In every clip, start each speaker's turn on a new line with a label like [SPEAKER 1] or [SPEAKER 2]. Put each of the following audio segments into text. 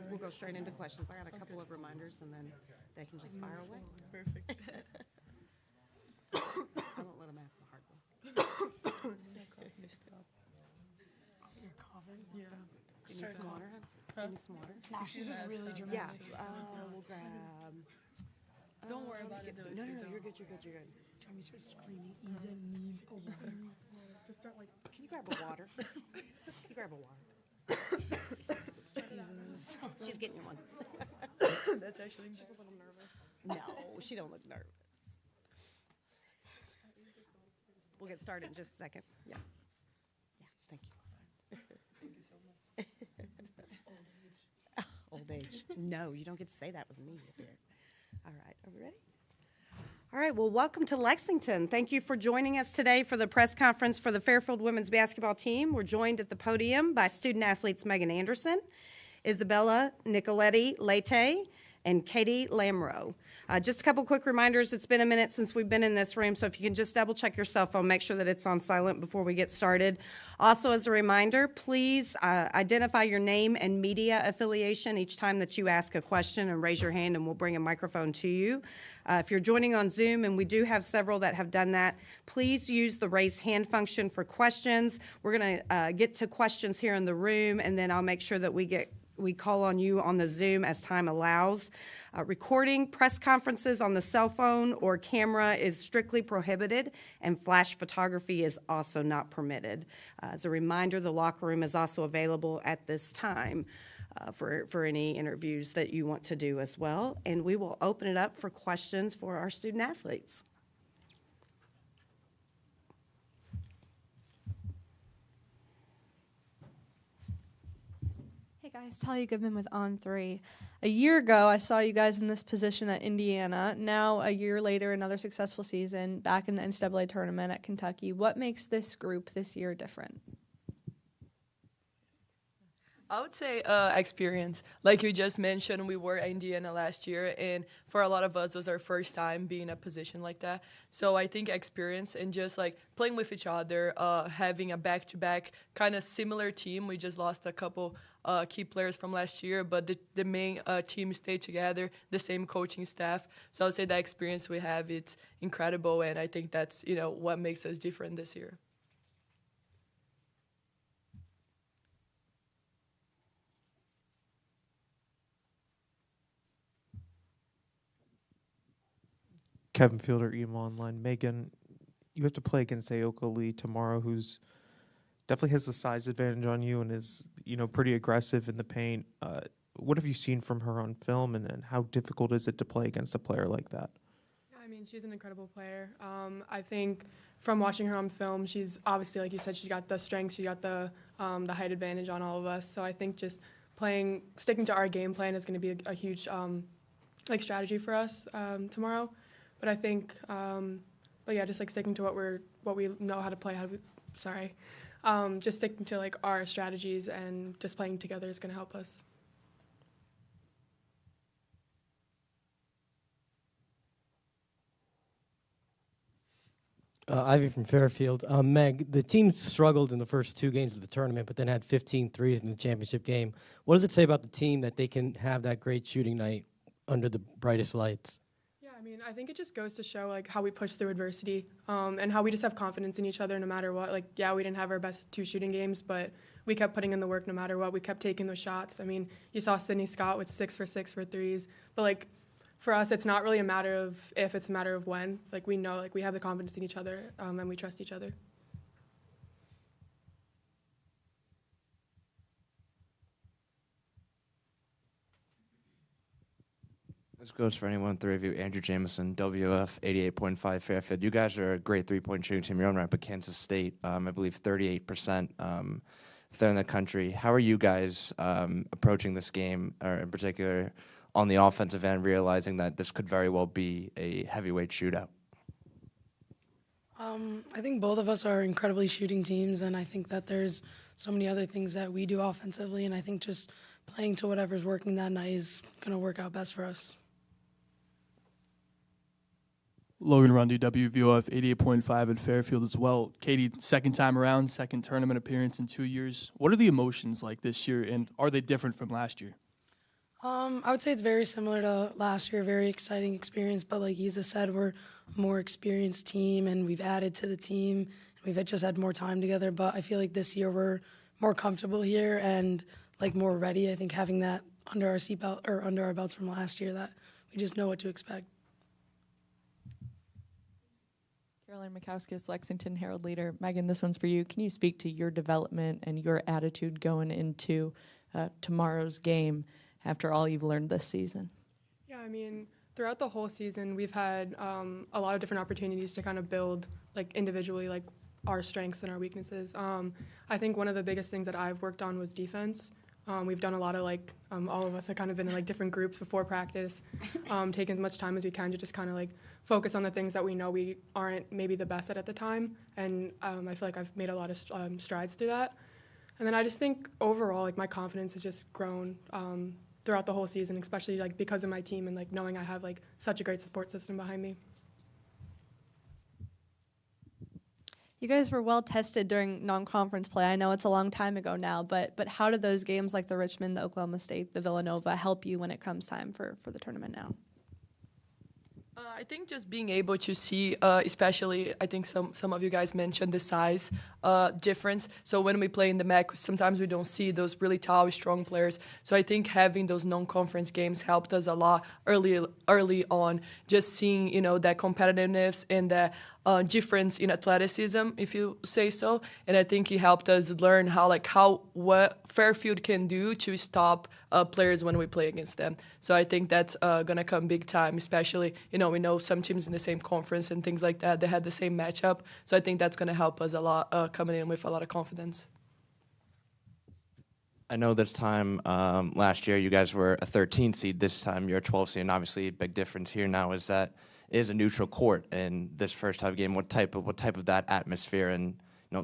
[SPEAKER 1] We'll go straight into questions. I got a couple of reminders, and then they can just fire away.
[SPEAKER 2] Perfect.
[SPEAKER 1] I won't let them ask the hard ones.
[SPEAKER 2] You're coughing? Yeah.
[SPEAKER 1] Do you need some water, hon? Do you need some water?
[SPEAKER 3] No, she's just really dramatic.
[SPEAKER 1] Yeah, we'll grab...
[SPEAKER 2] Don't worry about it.
[SPEAKER 1] No, you're good, you're good.
[SPEAKER 3] Tommy starts screaming, Isa needs a water.
[SPEAKER 2] Just start like.
[SPEAKER 1] Can you grab a water? Can you grab a water? She's getting you one.
[SPEAKER 2] That's actually.
[SPEAKER 3] She's a little nervous.
[SPEAKER 1] No, she don't look nervous. We'll get started in just a second. Yeah. Yeah, thank you.
[SPEAKER 2] Thank you so much.
[SPEAKER 1] Old age. No, you don't get to say that with me up here. All right, are we ready? All right, well, welcome to Lexington. Thank you for joining us today for the press conference for the Fairfield women's basketball team. We're joined at the podium by student athletes Megan Anderson, Isabella Nicoletti Lete, and Katie Lamro. Just a couple quick reminders. It's been a minute since we've been in this room, so if you can just double check your cell phone, make sure that it's on silent before we get started. Also, as a reminder, please identify your name and media affiliation each time that you ask a question, and raise your hand and we'll bring a microphone to you. If you're joining on Zoom, and we do have several that have done that, please use the raise hand function for questions. We're going to get to questions here in the room, and then I'll make sure that we call on you on the Zoom as time allows. Recording press conferences on the cell phone or camera is strictly prohibited, and flash photography is also not permitted. As a reminder, the locker room is also available at this time for any interviews that you want to do as well. And we will open it up for questions for our student athletes.
[SPEAKER 4] Hey guys, Talia Goodman with On3. A year ago, I saw you guys in this position at Indiana. Now, a year later, another successful season, back in the NCAA tournament at Kentucky. What makes this group this year different?
[SPEAKER 2] I would say experience. Like you just mentioned, we were at Indiana last year, and for a lot of us, it was our first time being in a position like that. So I think experience and just like playing with each other, having a back-to-back kind of similar team. We just lost a couple key players from last year, but the main team stayed together, the same coaching staff. So I would say that experience we have, it's incredible, and I think that's what makes us different this year.
[SPEAKER 5] Kevin Fielder, EMA Online. Megan, you have to play against Aoka Lee tomorrow, who's definitely has the size advantage on you and is, pretty aggressive in the paint. What have you seen from her on film, and how difficult is it to play against a player like that?
[SPEAKER 6] Yeah, I mean, she's an incredible player. I think from watching her on film, she's obviously, like you said, she's got the strength, she got the height advantage on all of us. So I think just sticking to our game plan is going to be a huge strategy for us tomorrow. But I think, just like sticking to what we know how to play. Just sticking to like our strategies and just playing together is going to help us.
[SPEAKER 7] Ivy from Fairfield. Meg, the team struggled in the first two games of the tournament, but then had 15 threes in the championship game. What does it say about the team that they can have that great shooting night under the brightest lights?
[SPEAKER 6] I think it just goes to show like how we push through adversity and how we just have confidence in each other no matter what. Like, yeah, we didn't have our best two shooting games, but we kept putting in the work no matter what. We kept taking those shots. I mean, you saw Sydney Scott with 6 for 6 for threes. But, like, for us, it's not really a matter of if, it's a matter of when. Like, we know, like, we have the confidence in each other and we trust each other.
[SPEAKER 8] This goes for anyone, three of you. Andrew Jameson, WF 88.5 Fairfield. You guys are a great three-point shooting team. You're on right, but Kansas State, I believe 38% third in the country. How are you guys approaching this game, or in particular on the offensive end, realizing that this could very well be a heavyweight shootout?
[SPEAKER 3] I think both of us are incredibly shooting teams, and I think that there's so many other things that we do offensively, and I think just playing to whatever's working that night is going to work out best for us.
[SPEAKER 9] Logan Rundy, WVOF 88.5 at Fairfield as well. Katie, second time around, second tournament appearance in 2 years. What are the emotions like this year, and are they different from last year?
[SPEAKER 3] I would say it's very similar to last year, very exciting experience. But like Isa said, we're a more experienced team, and we've added to the team. We've just had more time together. But I feel like this year we're more comfortable here and like more ready. I think having that under our seatbelt or under our belts from last year, that we just know what to expect.
[SPEAKER 10] Caroline Mikowskis, Lexington Herald Leader. Megan, this one's for you. Can you speak to your development and your attitude going into tomorrow's game after all you've learned this season?
[SPEAKER 6] Yeah, I mean, throughout the whole season, we've had a lot of different opportunities to kind of build, like, individually, like, our strengths and our weaknesses. I think one of the biggest things that I've worked on was defense. We've done a lot of, like, all of us have kind of been in, like, different groups before practice, taking as much time as we can to just kind of, like, focus on the things that we know we aren't maybe the best at the time. And I feel like I've made a lot of strides through that. And then I just think overall, like, my confidence has just grown throughout the whole season, especially, like, because of my team and, like, knowing I have, like, such a great support system behind me.
[SPEAKER 4] You guys were well tested during non-conference play. I know it's a long time ago now, but how did those games like the Richmond, the Oklahoma State, the Villanova help you when it comes time for the tournament now?
[SPEAKER 2] I think just being able to see, especially, I think some of you guys mentioned the size difference. So when we play in the MAC, sometimes we don't see those really tall, strong players. So I think having those non-conference games helped us a lot early on, just seeing, that competitiveness and that difference in athleticism, if you say so. And I think it helped us learn what Fairfield can do to stop players when we play against them. So I think that's going to come big time, especially, we know some teams in the same conference and things like that, they had the same matchup. So I think that's going to help us a lot coming in with a lot of confidence.
[SPEAKER 8] I know this time last year you guys were a 13 seed. This time you're a 12 seed, and obviously a big difference here now is that it is a neutral court in this first time game. What type of that atmosphere and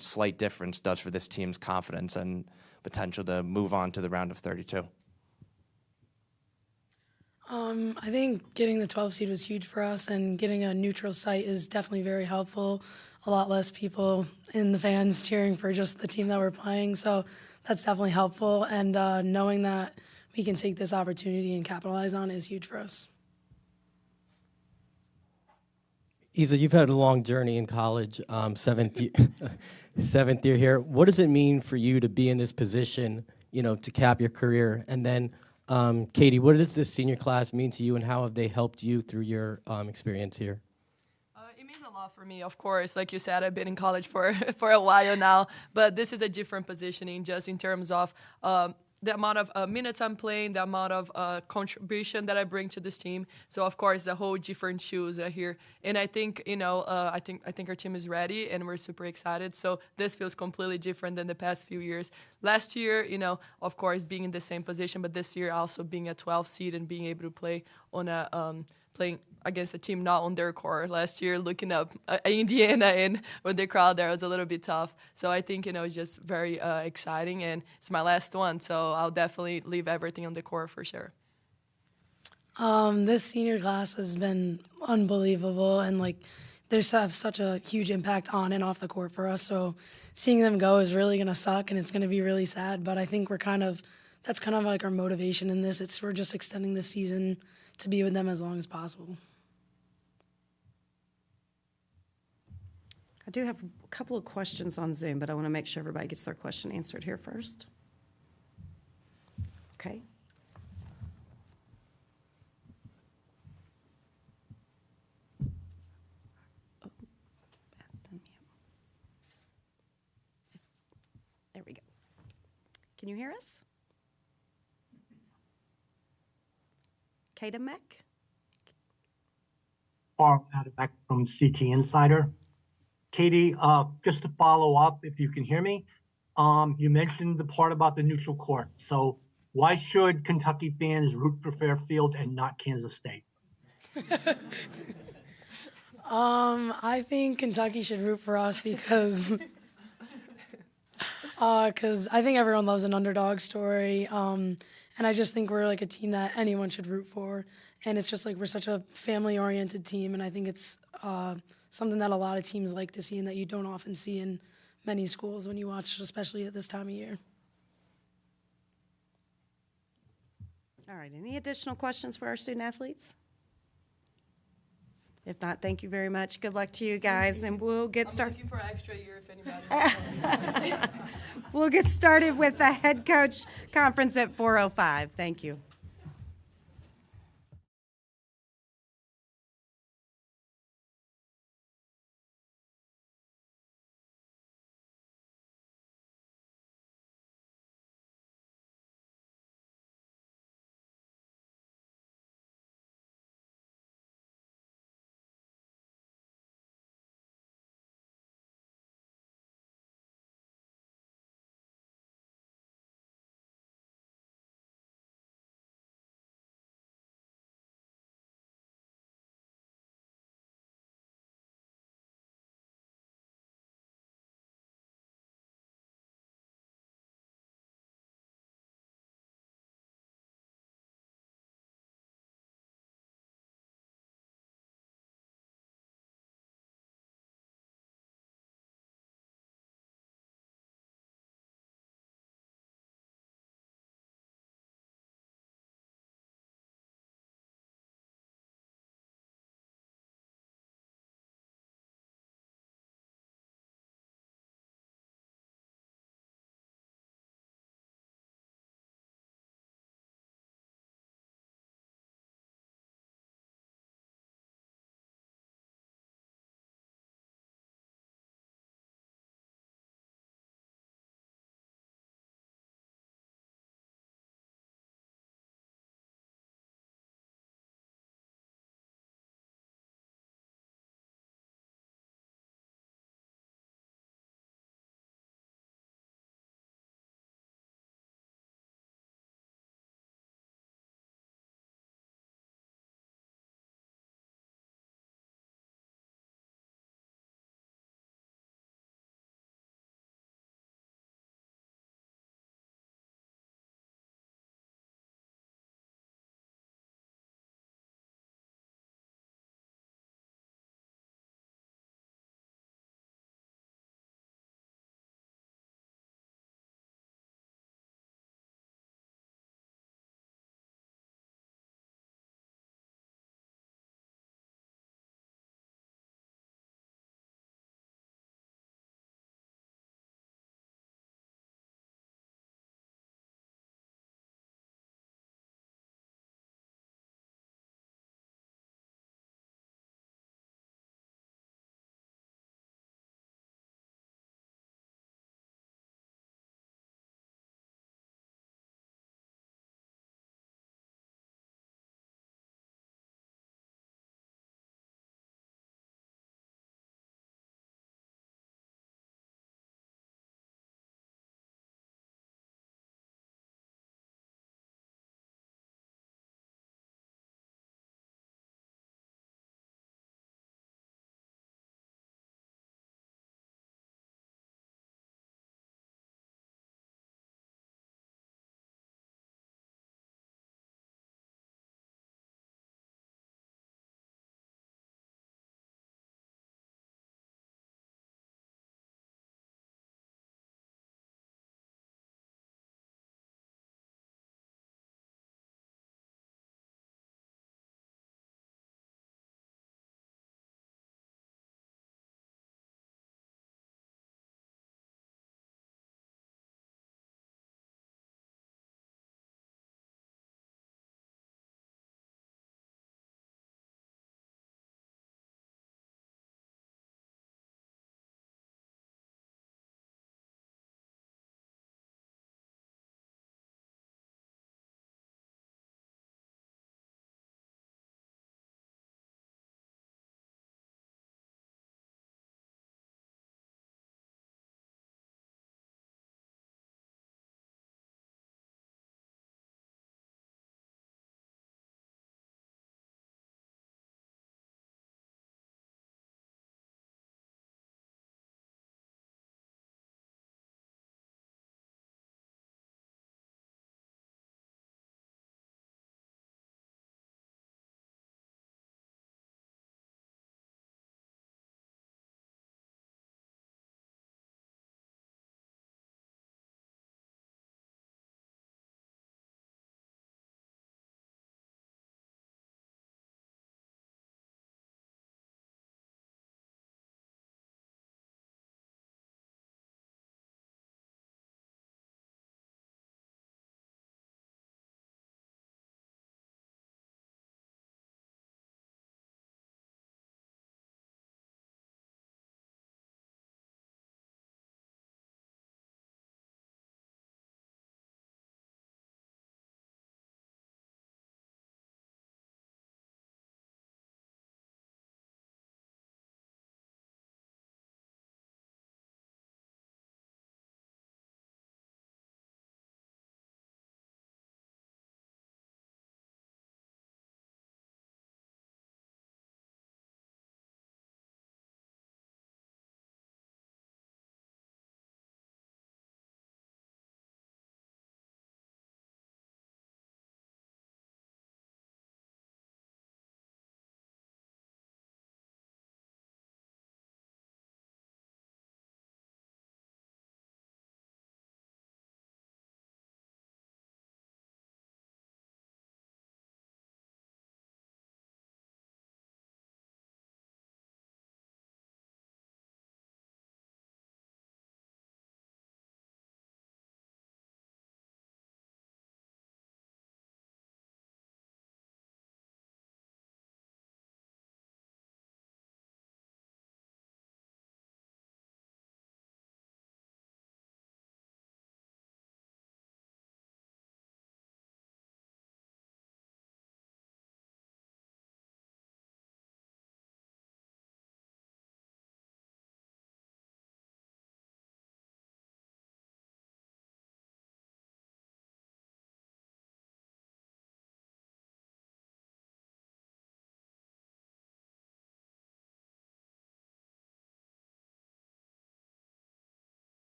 [SPEAKER 8] slight difference does for this team's confidence and potential to move on to the round of 32?
[SPEAKER 3] I think getting the 12 seed was huge for us, and getting a neutral site is definitely very helpful. A lot less people in the fans cheering for just the team that we're playing, so that's definitely helpful. And knowing that we can take this opportunity and capitalize on it is huge for us.
[SPEAKER 7] Isa, you've had a long journey in college, seventh year here. What does it mean for you to be in this position, to cap your career? And then, Katie, what does this senior class mean to you, and how have they helped you through your experience here?
[SPEAKER 2] It means a lot for me, of course. Like you said, I've been in college for a while now, but this is a different positioning just in terms of the amount of minutes I'm playing, the amount of contribution that I bring to this team. So of course, the whole different shoes are here, and I think I think our team is ready, and we're super excited. So this feels completely different than the past few years. Last year, of course, being in the same position, but this year also being a 12 seed and being able to play on a playing against a team not on their court. Last year, looking up Indiana and with the crowd there was a little bit tough. So I think, it's just very exciting, and it's my last one, so I'll definitely leave everything on the court for sure.
[SPEAKER 3] This senior class has been unbelievable, and they have such a huge impact on and off the court for us. So seeing them go is really going to suck, and it's going to be really sad. But I think that's kind of like our motivation in this. We're just extending the season to be with them as long as possible.
[SPEAKER 1] I do have a couple of questions on Zoom, but I want to make sure everybody gets their question answered here first. Okay. Oh, that's done. There we go. Can you hear us? Kata Meck?
[SPEAKER 11] Barb back from CT Insider. Katie, just to follow up, if you can hear me, you mentioned the part about the neutral court. So why should Kentucky fans root for Fairfield and not Kansas State?
[SPEAKER 3] I think Kentucky should root for us because I think everyone loves an underdog story. And I just think we're like a team that anyone should root for. And it's just we're such a family-oriented team, and I think it's something that a lot of teams like to see and that you don't often see in many schools when you watch, especially at this time of year.
[SPEAKER 1] All right, any additional questions for our student athletes? If not, thank you very much. Good luck to you guys, and we'll get
[SPEAKER 2] I'm
[SPEAKER 1] started.
[SPEAKER 2] looking for an extra year if anybody.
[SPEAKER 1] We'll get started with the head coach conference at 4:05. Thank you.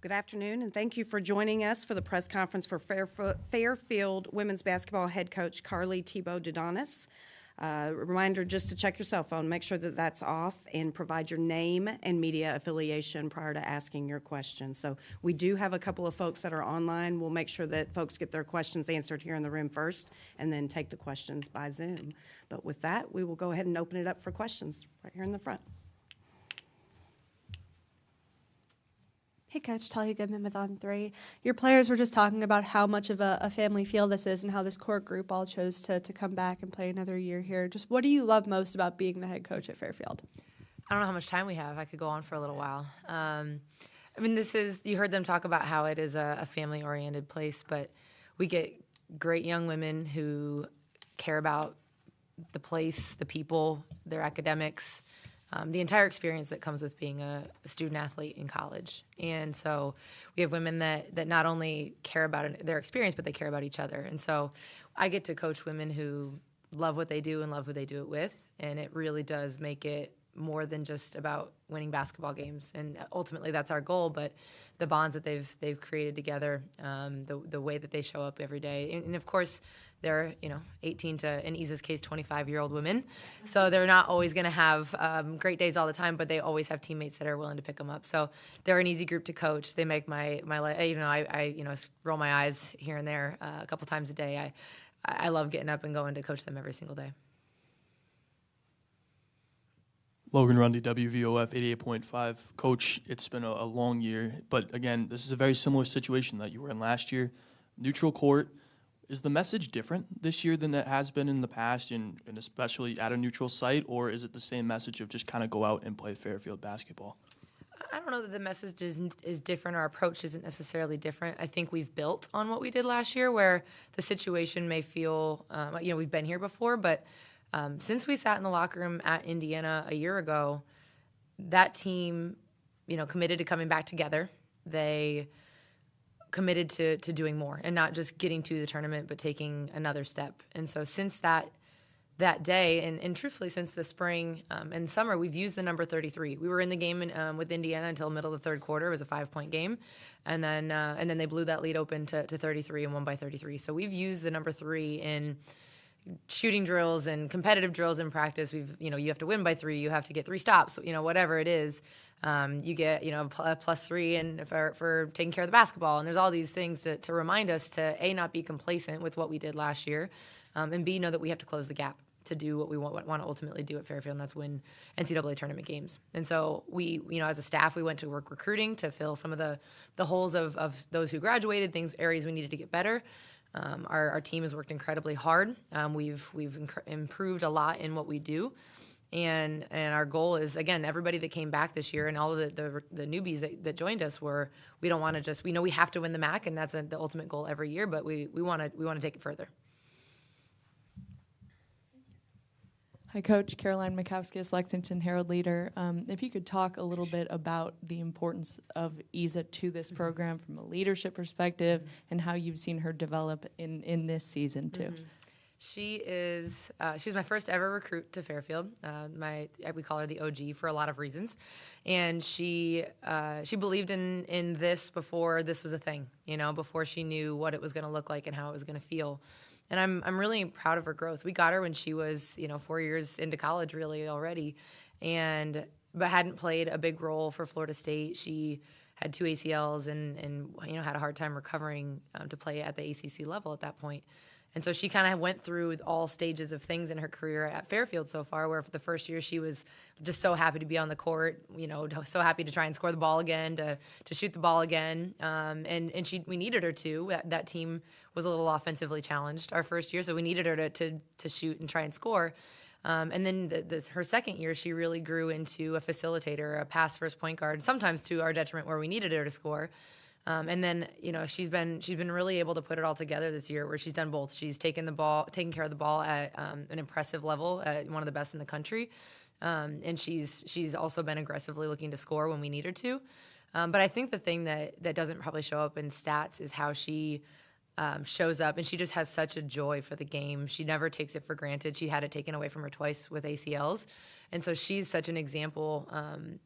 [SPEAKER 1] Good afternoon, and thank you for joining us for the press conference for Fairfield women's basketball head coach Carly Thibault-Dodonis. Reminder just to check your cell phone, make sure that that's off, and provide your name and media affiliation prior to asking your question. So we do have a couple of folks that are online. We'll make sure that folks get their questions answered here in the room first, and then take the questions by Zoom. But with that, we will go ahead and open it up for questions right here in the front.
[SPEAKER 4] Hey, Coach, Talia Goodman with On 3. Your players were just talking about how much of a family feel this is and how this core group all chose to come back and play another year here. Just what do you love most about being the head coach at Fairfield?
[SPEAKER 12] I don't know how much time we have. I could go on for a little while. I mean, you heard them talk about how it is a family-oriented place, but we get great young women who care about the place, the people, their academics, the entire experience that comes with being a student athlete in college. And so we have women that not only care about their experience, but they care about each other. And so I get to coach women who love what they do and love who they do it with. And it really does make it more than just about winning basketball games. And ultimately that's our goal, but the bonds that they've created together, the way that they show up every day. And of course, they're 18 to, in Isa's case, 25-year-old women. So they're not always going to have great days all the time, but they always have teammates that are willing to pick them up. So they're an easy group to coach. They make my life, I roll my eyes here and there a couple times a day. I love getting up and going to coach them every single day.
[SPEAKER 9] Logan Rundy, WVOF 88.5. Coach, it's been a long year, but again, this is a very similar situation that you were in last year. Neutral court. Is the message different this year than it has been in the past, and especially at a neutral site, or is it the same message of just kind of go out and play Fairfield basketball?
[SPEAKER 12] I don't know that the message is different. Our approach isn't necessarily different. I think we've built on what we did last year, where the situation may feel, we've been here before, but since we sat in the locker room at Indiana a year ago, that team, committed to coming back together. They committed to doing more and not just getting to the tournament, but taking another step. And so since that day, and truthfully since the spring and summer, we've used the number 33. We were in the game with Indiana until middle of the third quarter. It was a 5-point game. And then they blew that lead open to 33 and won by 33. So we've used the number 3 in shooting drills and competitive drills in practice. You have to win by 3, you have to get 3 stops, whatever it is. You get, a +3 and for taking care of the basketball. And there's all these things to remind us to A, not be complacent with what we did last year, and B, know that we have to close the gap to do what we want to ultimately do at Fairfield, and that's win NCAA tournament games. And so we, as a staff, we went to work recruiting to fill some of the holes of those who graduated, areas we needed to get better. Our team has worked incredibly hard. We've improved a lot in what we do, and our goal is, again, everybody that came back this year and all of the newbies that joined us we don't want to we know we have to win the MAC, and that's the ultimate goal every year, but we want to take it further.
[SPEAKER 10] Hi, Coach. Caroline Mikowskis, Lexington Herald Leader. If you could talk a little bit about the importance of Isa to this program from a leadership perspective and how you've seen her develop in this season, too.
[SPEAKER 12] Mm-hmm. She's my first ever recruit to Fairfield. We call her the OG for a lot of reasons, and she believed in this before this was a thing. Before she knew what it was going to look like and how it was going to feel. And I'm really proud of her growth. We got her when she was 4 years into college really already, but hadn't played a big role for Florida State. She had 2 ACLs and had a hard time recovering to play at the ACC level at that point. And so she kind of went through all stages of things in her career at Fairfield so far, where for the first year she was just so happy to be on the court, so happy to try and score the ball again, to shoot the ball again. And we needed her to. That team was a little offensively challenged our first year, so we needed her to shoot and try and score. And then her second year, she really grew into a facilitator, a pass-first point guard, sometimes to our detriment where we needed her to score. And then, she's been really able to put it all together this year, where she's done both. She's taken care of the ball at an impressive level, at one of the best in the country, and she's also been aggressively looking to score when we need her to. But I think the thing that doesn't probably show up in stats is how she shows up, and she just has such a joy for the game. She never takes it for granted. She had it taken away from her twice with ACLs. And so she's such an example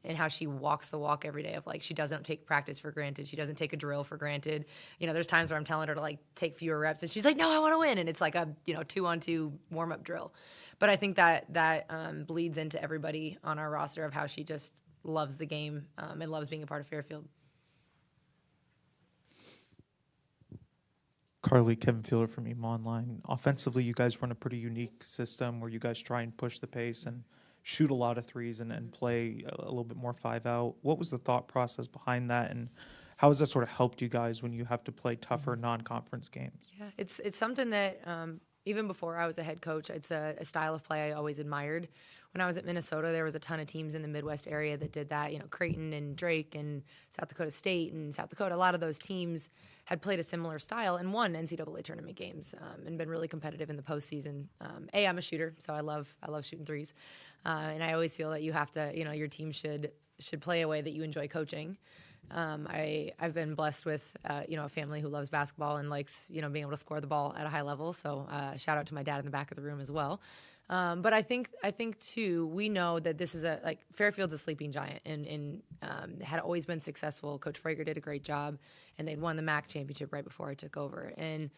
[SPEAKER 12] in how she walks the walk every day of, like, she doesn't take practice for granted. She doesn't take a drill for granted. You know, there's times where I'm telling her to, like, take fewer reps, and she's like, no, I want to win. And it's like a, 2-on-2 warm-up drill. But I think that bleeds into everybody on our roster of how she just loves the game and loves being a part of Fairfield.
[SPEAKER 5] Carly, Kevin Fielder from EMA Online. Offensively, you guys run a pretty unique system where you guys try and push the pace and shoot a lot of threes and play a little bit more 5-out. What was the thought process behind that, and how has that sort of helped you guys when you have to play tougher non-conference games?
[SPEAKER 12] Yeah, it's something that even before I was a head coach, it's a style of play I always admired. When I was at Minnesota, there was a ton of teams in the Midwest area that did that. You know, Creighton and Drake and South Dakota State and South Dakota. A lot of those teams had played a similar style and won NCAA tournament games and been really competitive in the postseason. I'm a shooter, so I love shooting threes, and I always feel that you have to, your team should play a way that you enjoy coaching. I've been blessed with a family who loves basketball and likes being able to score the ball at a high level. So shout out to my dad in the back of the room as well. But I think too, we know that this is Fairfield's a sleeping giant and had always been successful. Coach Frager did a great job, and they'd won the MAC championship right before I took over. And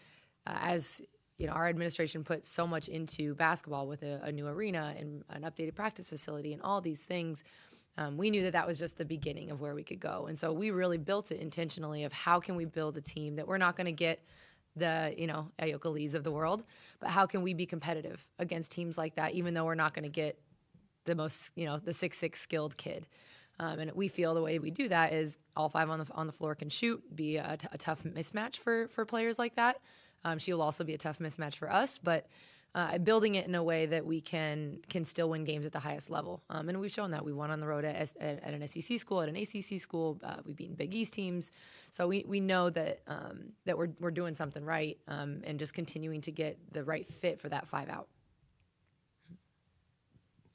[SPEAKER 12] as our administration put so much into basketball with a new arena and an updated practice facility and all these things. We knew that was just the beginning of where we could go. And so we really built it intentionally of how can we build a team that we're not going to get the, Ayoka Lees of the world, but how can we be competitive against teams like that, even though we're not going to get the most, the 6'6" skilled kid. And we feel the way we do that is all five on the floor can shoot, be a tough mismatch for players like that. She will also be a tough mismatch for us, but building it in a way that we can still win games at the highest level. And we've shown that. We won on the road at an SEC school, at an ACC school. We've beaten Big East teams. So we know that we're doing something right and just continuing to get the right fit for that 5-out.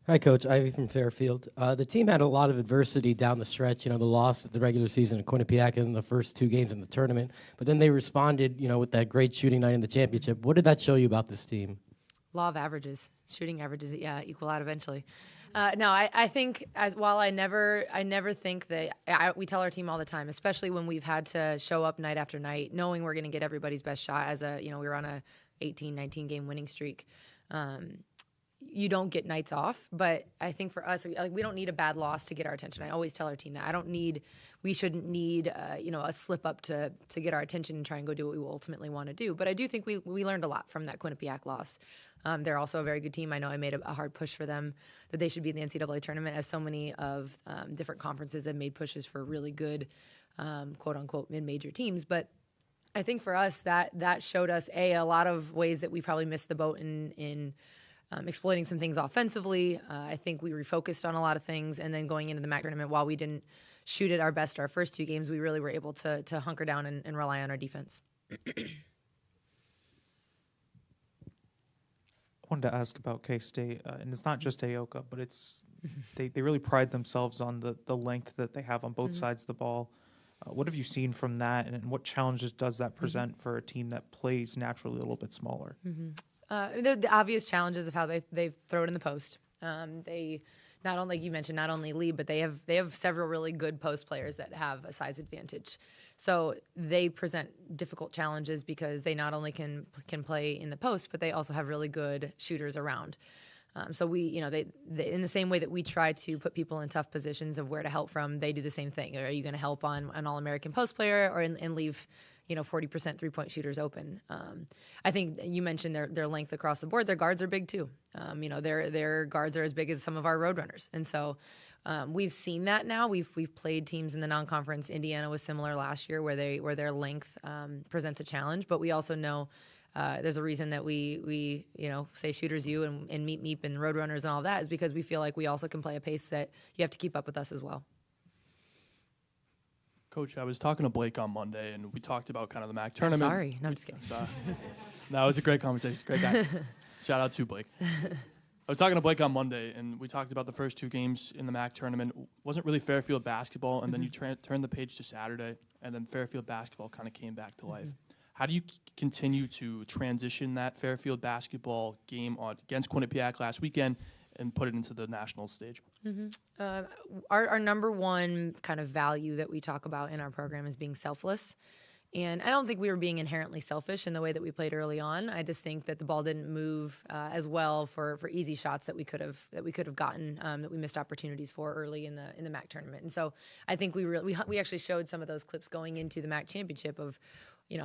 [SPEAKER 7] Hi, Coach. Ivy from Fairfield. The team had a lot of adversity down the stretch, the loss at the regular season at Quinnipiac in the first 2 games in the tournament. But then they responded, with that great shooting night in the championship. What did that show you about this team?
[SPEAKER 12] Law of averages, shooting averages, equal out eventually. No, I think while I never think that we tell our team all the time, especially when we've had to show up night after night, knowing we're going to get everybody's best shot. As we were on a 18, 19 game winning streak. You don't get nights off, but I think for us, we don't need a bad loss to get our attention. I always tell our team that we shouldn't need a slip up to get our attention and try and go do what we ultimately want to do. But I do think we learned a lot from that Quinnipiac loss. They're also a very good team. I know I made a hard push for them that they should be in the NCAA tournament, as so many of different conferences have made pushes for really good, quote unquote, mid-major teams. But I think for us, that showed us a lot of ways that we probably missed the boat in exploiting some things offensively. I think we refocused on a lot of things, and then going into the MAC tournament, while we didn't shoot at our best our first 2 games, we really were able to hunker down and rely on our defense.
[SPEAKER 5] I wanted to ask about K-State, and it's not just Ayoka, but they really pride themselves on the length that they have on both sides of the ball. What have you seen from that, and what challenges does that present for a team that plays naturally a little bit smaller?
[SPEAKER 12] The obvious challenges of how they throw it in the post. They not only, like you mentioned, not only lead, but they have several really good post players that have a size advantage. So they present difficult challenges because they not only can play in the post, but they also have really good shooters around. So we, they in the same way that we try to put people in tough positions of where to help from, they do the same thing. Are you going to help on an All-American post player and leave 40% three-point shooters open? I think you mentioned their length across the board. Their guards are big too. Their guards are as big as some of our roadrunners, and so we've seen that now. We've played teams in the non-conference. Indiana was similar last year, where their length presents a challenge. But we also know there's a reason that we say shooters you and meep and roadrunners and all that is because we feel like we also can play a pace that you have to keep up with us as well.
[SPEAKER 9] Coach, I was talking to Blake on Monday, and we talked about kind of the MAC tournament.
[SPEAKER 12] Sorry. No, I'm just kidding.
[SPEAKER 9] No, it was a great conversation. Great guy. Shout out to Blake. I was talking to Blake on Monday, and we talked about the first 2 games in the MAC tournament. Wasn't really Fairfield basketball, and then you turned the page to Saturday, and then Fairfield basketball kind of came back to life. How do you continue to transition that Fairfield basketball game against Quinnipiac last weekend and put it into the national stage?
[SPEAKER 12] Our number one kind of value that we talk about in our program is being selfless. And I don't think we were being inherently selfish in the way that we played early on. I just think that the ball didn't move as well for easy shots that we could have gotten, that we missed opportunities for early in the MAC tournament. And so I think we actually showed some of those clips going into the MAC championship of,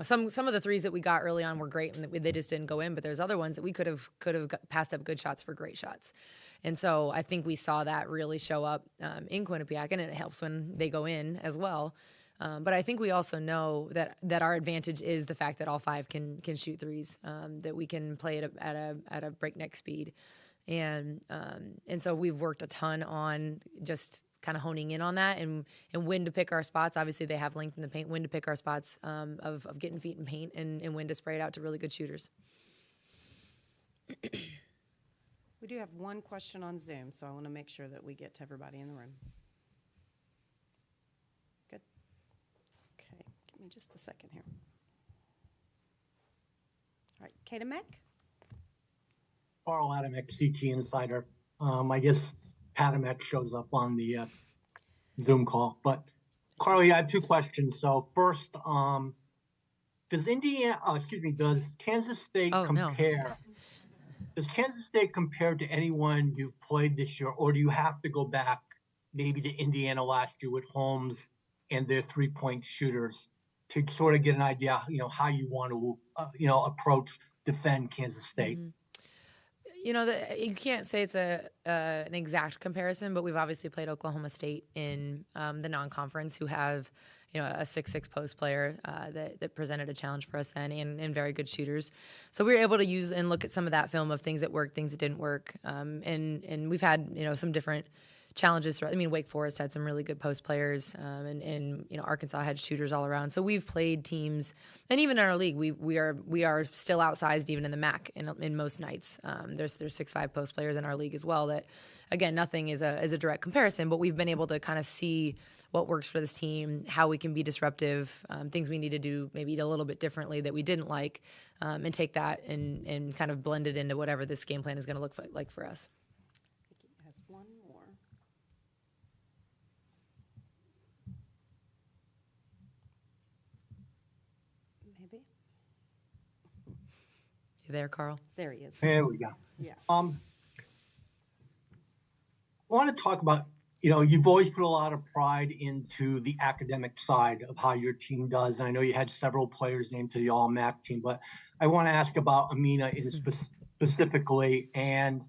[SPEAKER 12] some of the threes that we got early on were great and they just didn't go in, but there's other ones that we could have passed up good shots for great shots. And so I think we saw that really show up in Quinnipiac, and it helps when they go in as well. But I think we also know that our advantage is the fact that all five can shoot threes, that we can play at a breakneck speed, and so we've worked a ton on just kind of honing in on that and when to pick our spots. Obviously, they have length in the paint. When to pick our spots of getting feet in paint and when to spray it out to really good shooters.
[SPEAKER 1] We do have one question on Zoom, so I want to make sure that we get to everybody in the room. Good. Okay, give me just a second here. All right, Kate and Mac.
[SPEAKER 11] Carl Adamek, CT Insider. I guess Adamek shows up on the Zoom call. But, Carly, I have two questions. So, first, does Kansas State compare? No. Does Kansas State compare to anyone you've played this year, or do you have to go back maybe to Indiana last year with Holmes and their three-point shooters to sort of get an idea, how you want to, approach, defend Kansas State?
[SPEAKER 12] Mm-hmm. You can't say it's an exact comparison, but we've obviously played Oklahoma State in the non-conference, who have a 6'6" post player that presented a challenge for us then, and very good shooters. So we were able to use and look at some of that film of things that worked, things that didn't work, and we've had some different challenges. Wake Forest had some really good post players, and Arkansas had shooters all around. So we've played teams, and even in our league, we are still outsized even in the MAC in most nights. There's 6'5" post players in our league as well. That, again, nothing is a direct comparison, but we've been able to kind of see what works for this team, how we can be disruptive, things we need to do maybe a little bit differently that we didn't like, and take that and kind of blend it into whatever this game plan is going to look like for us.
[SPEAKER 1] I think it has one more. Maybe.
[SPEAKER 12] You there, Carl?
[SPEAKER 1] There he is.
[SPEAKER 11] There we go.
[SPEAKER 1] Yeah.
[SPEAKER 11] I want to talk about, you've always put a lot of pride into the academic side of how your team does. And I know you had several players named to the All-MAC team, but I want to ask about Amina specifically. And,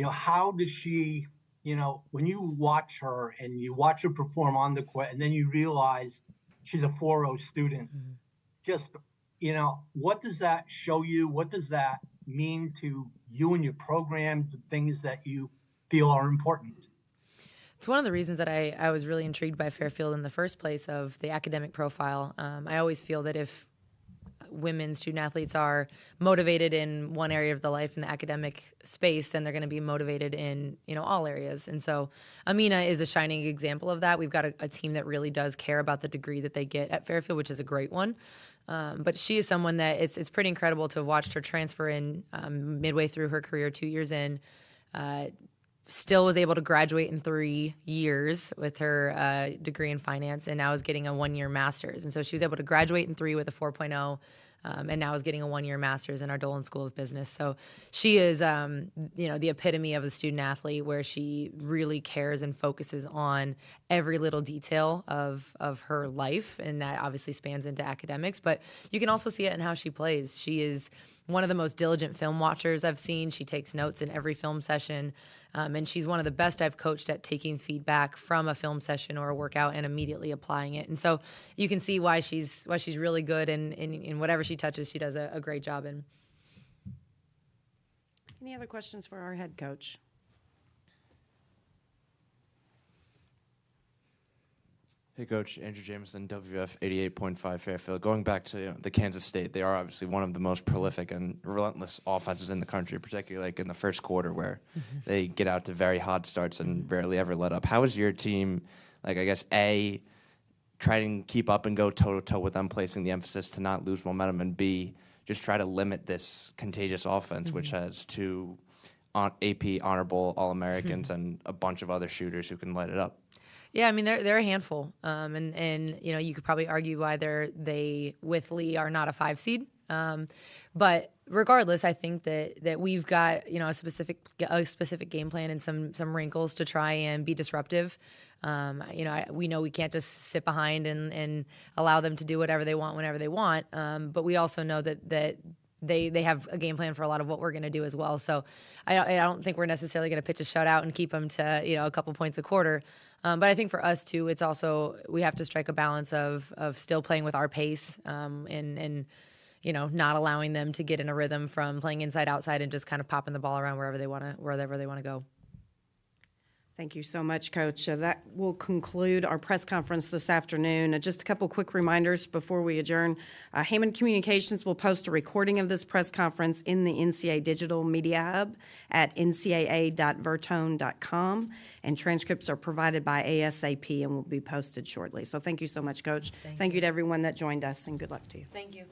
[SPEAKER 11] how does she, when you watch her and you watch her perform on the court and then you realize she's a 4.0 student, just, what does that show you? What does that mean to you and your program, the things that you feel are important?
[SPEAKER 12] It's one of the reasons that I was really intrigued by Fairfield in the first place, of the academic profile. I always feel that if women student athletes are motivated in one area of the life in the academic space, then they're going to be motivated in all areas. And so Amina is a shining example of that. We've got a team that really does care about the degree that they get at Fairfield, which is a great one. But she is someone that it's pretty incredible to have watched her transfer in midway through her career, 2 years in. Still was able to graduate in 3 years with her degree in finance, and now is getting a 1-year master's. And so she was able to graduate in 3 with a 4.0, and now is getting a 1-year master's in our Dolan School of Business. So she is, the epitome of a student athlete, where she really cares and focuses on every little detail of her life, and that obviously spans into academics. But you can also see it in how she plays. She is one of the most diligent film watchers I've seen. She takes notes in every film session, and she's one of the best I've coached at taking feedback from a film session or a workout and immediately applying it. And so you can see why she's really good, and in whatever she touches, she does a great job in.
[SPEAKER 1] Any other questions for our head coach?
[SPEAKER 8] Hey, Coach. Andrew Jameson, WF 88.5 Fairfield. Going back to the Kansas State, they are obviously one of the most prolific and relentless offenses in the country, particularly like in the first quarter, where they get out to very hot starts and rarely ever let up. How is your team, try and keep up and go toe-to-toe with them, placing the emphasis to not lose momentum, and B, just try to limit this contagious offense, which has two AP honorable All-Americans and a bunch of other shooters who can light it up.
[SPEAKER 12] Yeah, I mean they're a handful, and you know you could probably argue why they with Lee are not a 5 seed, but regardless, I think that we've got a specific game plan and some wrinkles to try and be disruptive. We know we can't just sit behind and allow them to do whatever they want whenever they want, but we also know that they have a game plan for a lot of what we're going to do as well. So I don't think we're necessarily going to pitch a shutout and keep them to a couple points a quarter. But I think for us too, it's also we have to strike a balance of still playing with our pace and not allowing them to get in a rhythm from playing inside outside and just kind of popping the ball around wherever they want to go.
[SPEAKER 1] Thank you so much, Coach. That will conclude our press conference this afternoon. Just a couple quick reminders before we adjourn. Hammond Communications will post a recording of this press conference in the NCAA Digital Media Hub at ncaa.vertone.com, and transcripts are provided by ASAP and will be posted shortly. So thank you so much, Coach. Thank you to everyone that joined us, and good luck to you.
[SPEAKER 12] Thank you.